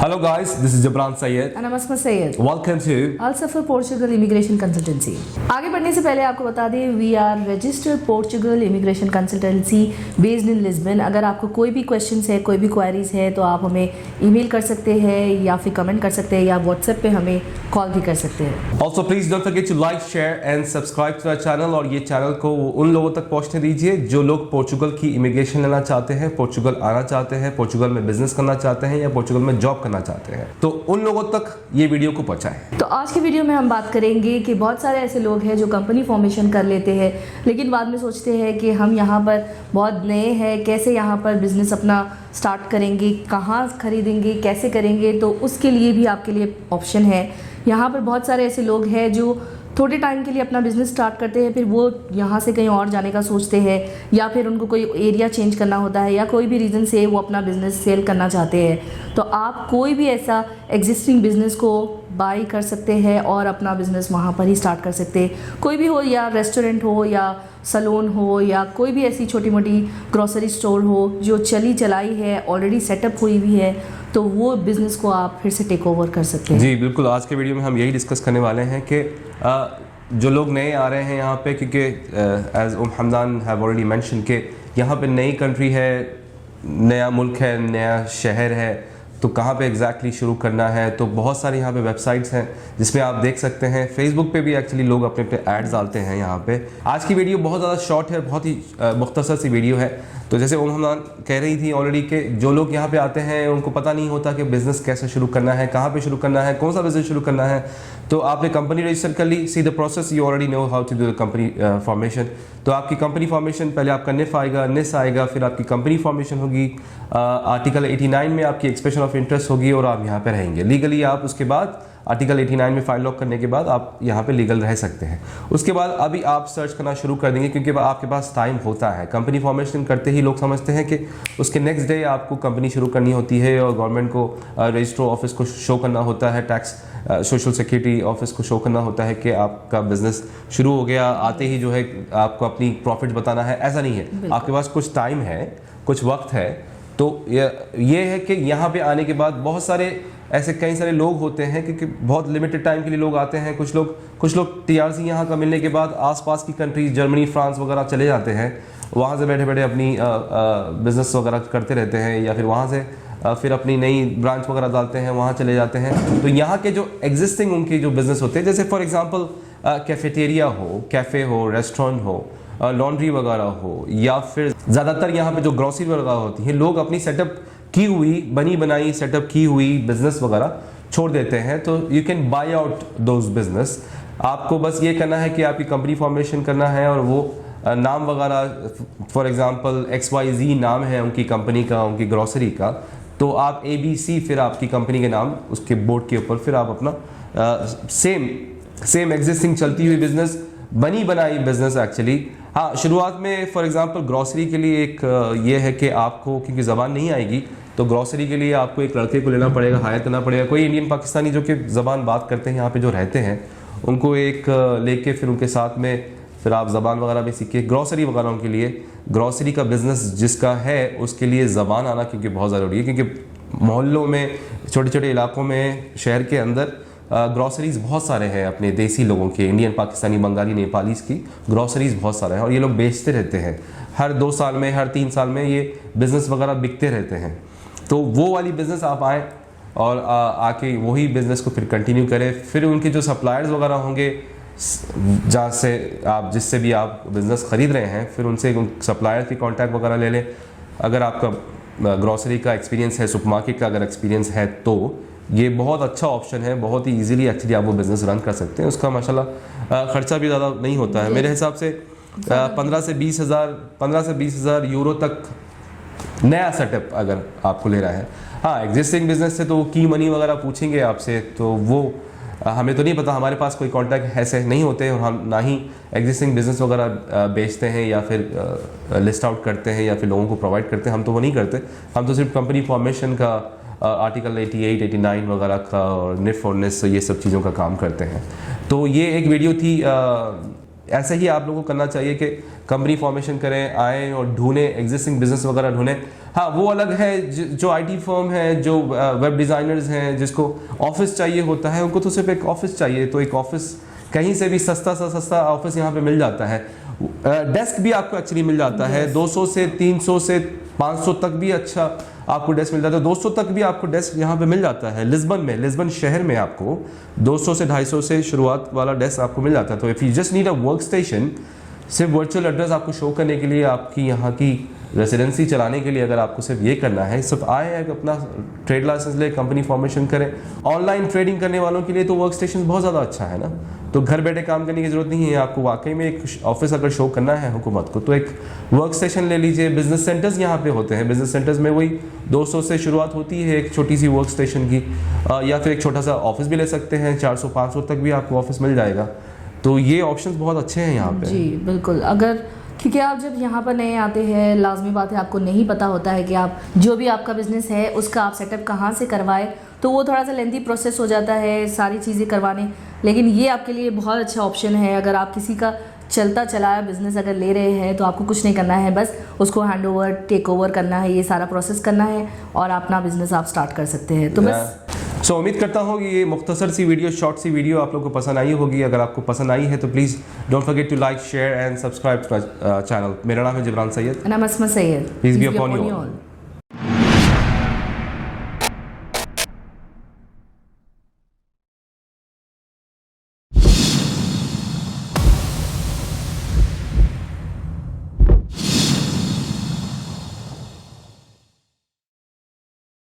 Hello guys, this is Jabran Syed. And I'm Asma Syed. Welcome to Al Safar Portugal Immigration Consultancy. आगे बढ़ने से पहले आपको बता दें we are registered Portugal immigration consultancy based in Lisbon. अगर आपको कोई भी क्वेश्चंस है, कोई भी क्वेरीज है तो आप हमें ईमेल कर सकते हैं या फिर कमेंट कर सकते हैं या व्हाट्सएप पे हमें कॉल भी कर सकते हैं। Also please don't forget to like, share and subscribe to our channel और ये चैनल को उन लोगों तक पहुंचने दीजिए जो लोग पोर्चुगल की इमिग्रेशन लेना चाहते हैं, पोर्चुगल आना चाहते हैं, पोर्चुगल में बिजनेस करना चाहते हैं या पोर्चुगल में जॉब करना चाहते हैं, तो उन लोगों तक ये वीडियो को पहुंचाएं। तो आज की वीडियो में हम बात करेंगे कि बहुत सारे ऐसे लोग हैं जो कंपनी फॉर्मेशन कर लेते हैं लेकिन बाद में सोचते हैं कि हम यहाँ पर बहुत नए हैं, कैसे यहाँ पर बिजनेस अपना स्टार्ट करेंगे, कहाँ खरीदेंगे, कैसे करेंगे। तो उसके लिए भी आपके लिए ऑप्शन है। यहाँ पर बहुत सारे ऐसे लोग हैं जो थोड़े टाइम के लिए अपना बिज़नेस स्टार्ट करते हैं, फिर वो यहाँ से कहीं और जाने का सोचते हैं या फिर उनको कोई एरिया चेंज करना होता है या कोई भी रीज़न से वो अपना बिज़नेस सेल करना चाहते हैं। तो आप कोई भी ऐसा एग्जिस्टिंग बिज़नेस को बाई कर सकते हैं और अपना बिज़नेस वहाँ पर ही स्टार्ट कर सकते हैं। कोई भी हो, या रेस्टोरेंट हो या सैलून हो या कोई भी ऐसी छोटी मोटी ग्रोसरी स्टोर हो जो चली चलाई है, ऑलरेडी सेटअप हुई हुई है, तो वो बिज़नेस को आप फिर से टेक ओवर कर सकते हैं। जी बिल्कुल, आज के वीडियो में हम यही डिस्कस करने वाले हैं कि जो लोग नए आ रहे हैं यहाँ पे, क्योंकि as Hamdan have already mention कि यहाँ पे नई कंट्री है, नया मुल्क है, नया शहर है, तो कहाँ पे एग्जैक्टली शुरू करना है। तो बहुत सारे यहाँ पे वेबसाइट्स हैं जिसमें आप देख सकते हैं। फेसबुक पे भी एक्चुअली लोग अपने अपने एड्स डालते हैं यहाँ पे। आज की वीडियो बहुत ज़्यादा शॉर्ट है, बहुत ही मुख्तसर सी वीडियो है। तो जैसे हमदान कह रही थी ऑलरेडी कि जो लोग यहाँ पे आते हैं उनको पता नहीं होता कि बिज़नेस कैसे शुरू करना है, कहाँ पे शुरू करना है, कौन सा बिज़नेस शुरू करना है। तो आपने कंपनी रजिस्टर कर ली, see the process, you already know how to do the company formation. तो आपकी कंपनी फॉर्मेशन, पहले आपका निफ आएगा, निस आएगा, फिर आपकी कंपनी फॉर्मेशन होगी, आर्टिकल 89 में आपकी एक्सप्रेशन ऑफ इंटरेस्ट होगी और आप यहाँ पे रहेंगे लीगली। आप उसके बाद आर्टिकल 89 में फाइल लॉक करने के बाद आप यहाँ पे लीगल रह सकते हैं। उसके बाद अभी आप सर्च करना शुरू कर देंगे क्योंकि आपके पास टाइम होता है। कंपनी फॉर्मेशन करते ही लोग समझते हैं कि उसके नेक्स्ट डे आपको कंपनी शुरू करनी होती है और गवर्नमेंट को रजिस्ट्रो ऑफिस को शो करना होता है, टैक्स सोशल सिक्योरिटी ऑफिस को शो करना होता है कि आपका बिजनेस शुरू हो गया। आते ही जो है आपको अपनी प्रॉफिट बताना है, ऐसा नहीं है। आपके पास कुछ टाइम है, कुछ वक्त है। तो ये है कि यहाँ पे आने के बाद बहुत सारे ऐसे कई सारे लोग होते हैं क्योंकि बहुत लिमिटेड टाइम के लिए लोग आते हैं। कुछ लोग टीआरसी यहाँ का मिलने के बाद आसपास की कंट्रीज जर्मनी, फ्रांस वगैरह चले जाते हैं, वहाँ से बैठे बैठे अपनी बिजनेस वगैरह करते रहते हैं या फिर वहाँ से फिर अपनी नई ब्रांच वगैरह डालते हैं, वहाँ चले जाते हैं। तो यहाँ के जो एग्जिस्टिंग उनके जो बिजनेस होते हैं, जैसे फॉर एग्जांपल कैफेटेरिया हो, कैफ़े हो, रेस्टोरेंट हो, लॉन्ड्री वगैरह हो, या फिर ज़्यादातर यहाँ पे जो ग्रोसरी वगैरह होती है, लोग अपनी सेटअप की हुई, बनी बनाई सेटअप की हुई बिजनेस वगैरह छोड़ देते हैं। तो you can buy out those business. आपको बस ये करना है कि आपकी कंपनी फॉर्मेशन करना है और वो नाम वगैरह, फॉर एग्जांपल XYZ नाम है उनकी कंपनी का, उनकी ग्रोसरी का, तो आप ABC फिर आपकी कंपनी के नाम उसके बोर्ड के ऊपर फिर आप अपना सेम एग्जिस्टिंग चलती हुई बिजनेस, बनी बनाई बिजनेस एक्चुअली। हाँ, शुरुआत में फॉर एग्जांपल ग्रोसरी के लिए एक ये है कि आपको, क्योंकि ज़बान नहीं आएगी, तो ग्रोसरी के लिए आपको एक लड़के को लेना पड़ेगा, हायर करना पड़ेगा। कोई इंडियन पाकिस्तानी जो कि ज़बान बात करते हैं यहाँ पे जो रहते हैं, उनको एक लेके फिर उनके साथ में फिर आप ज़बान वगैरह भी सीखिए। ग्रोसरी वगैरह के लिए, ग्रोसरी का बिज़नेस जिसका है उसके लिए ज़बान आना क्योंकि बहुत ज़रूरी है, क्योंकि मोहल्लों में, छोटे छोटे इलाकों में, शहर के अंदर ग्रोसरीज बहुत सारे हैं अपने देसी लोगों के, इंडियन, पाकिस्तानी, बंगाली, नेपालीज की ग्रोसरीज बहुत सारे हैं और ये लोग बेचते रहते हैं। हर 2 साल में, हर 3 साल में ये बिज़नेस वगैरह बिकते रहते हैं। तो वो वाली बिज़नेस आप आएँ और आके वही बिज़नेस को फिर कंटिन्यू करें। फिर उनके जो सप्लायर्स वगैरह होंगे, जहाँ से आप, जिससे भी आप बिज़नेस ख़रीद रहे हैं, फिर उनसे सप्लायर की कॉन्टैक्ट वगैरह ले लें। अगर आपका ग्रोसरी का एक्सपीरियंस है, सुपरमार्केट का अगर एक्सपीरियंस है, तो ये बहुत अच्छा ऑप्शन है। बहुत ही इजीली एक्चुअली आप वो बिज़नेस रन कर सकते हैं। उसका माशाल्लाह खर्चा भी ज़्यादा नहीं होता है। मेरे हिसाब से 15 से 20 हज़ार यूरो तक नया सेटअप अगर आपको ले रहा है। हाँ, एग्जिस्टिंग बिजनेस से तो की मनी वगैरह पूछेंगे आपसे, तो वो हमें तो नहीं पता, हमारे पास कोई कॉन्टैक्ट ऐसे नहीं होते और हम ना ही एग्जिस्टिंग बिजनेस वगैरह बेचते हैं या फिर लिस्ट आउट करते हैं या फिर लोगों को प्रोवाइड करते हैं। हम तो वो नहीं करते। हम तो सिर्फ कंपनी फॉर्मेशन का, आर्टिकल 88, 89 वगैरह का और निफ और निस, ये सब चीज़ों का काम करते हैं। तो ये एक वीडियो थी ऐसे ही आप लोगों को करना चाहिए कि कंपनी फॉर्मेशन करें, आए और ढूंढें, एग्जिस्टिंग बिजनेस वगैरह ढूंढें। हाँ, वो अलग है जो आईटी फर्म है, जो वेब डिज़ाइनर्स हैं, जिसको ऑफिस चाहिए होता है, उनको तो सिर्फ एक ऑफिस चाहिए। तो एक ऑफिस कहीं से भी सस्ता ऑफिस यहाँ पे मिल जाता है। डेस्क भी आपको एक्चुअली मिल जाता है 200 से 300 से 500 तक भी अच्छा आपको डेस्क मिल जाता है। 200 तक भी आपको डेस्क यहाँ पे मिल जाता है। लिस्बन शहर में आपको 200 से 250 से शुरुआत वाला डेस्क आपको मिल जाता है। तो if you just need a work station, सिर्फ वर्चुअल एड्रेस आपको शो करने के लिए, आपकी यहाँ की रेसिडेंसी चलाने के लिए, अगर आपको सिर्फ ये करना है, सिर्फ आए अपना ट्रेड लाइसेंस ले, कंपनी फॉर्मेशन करें। ऑनलाइन ट्रेडिंग करने वालों के लिए तो वर्क स्टेशन बहुत ज़्यादा अच्छा है ना, तो घर बैठे काम करने की ज़रूरत नहीं है आपको। वाकई में एक ऑफिस अगर शो करना है हुकूमत को, तो एक वर्क स्टेशन ले लीजिए। बिजनेस सेंटर्स यहाँ पे होते हैं, बिजनेस सेंटर्स में वही 200 से शुरुआत होती है एक छोटी सी वर्क स्टेशन की, या फिर एक छोटा सा ऑफिस भी ले सकते हैं, 400-500 तक भी आपको ऑफिस मिल जाएगा। तो ये ऑप्शंस बहुत अच्छे हैं यहाँ पे। जी बिल्कुल। अगर क्योंकि आप जब यहाँ पर नए आते हैं, लाजमी बात है आपको नहीं पता होता है कि आप जो भी आपका बिजनेस है उसका आप सेटअप कहाँ से करवाएं, तो वो थोड़ा सा लेंथी प्रोसेस हो जाता है सारी चीज़ें करवाने। लेकिन ये आपके लिए बहुत अच्छा ऑप्शन है। अगर आप किसी का चलता चलाया बिजनेस अगर ले रहे हैं तो आपको कुछ नहीं करना है, बस उसको हैंड ओवर टेक ओवर करना है, ये सारा प्रोसेस करना है और अपना बिजनेस आप स्टार्ट कर सकते हैं। तो बस सो उम्मीद करता हूँ कि ये मुख्तसर सी वीडियो, शॉर्ट सी वीडियो आप लोगों को पसंद आई होगी। अगर आपको पसंद आई है तो please don't forget to like, share and subscribe to channel. मेरा नाम है जिब्रान सैयद। नाम अस्मा Syed. Peace be upon you all.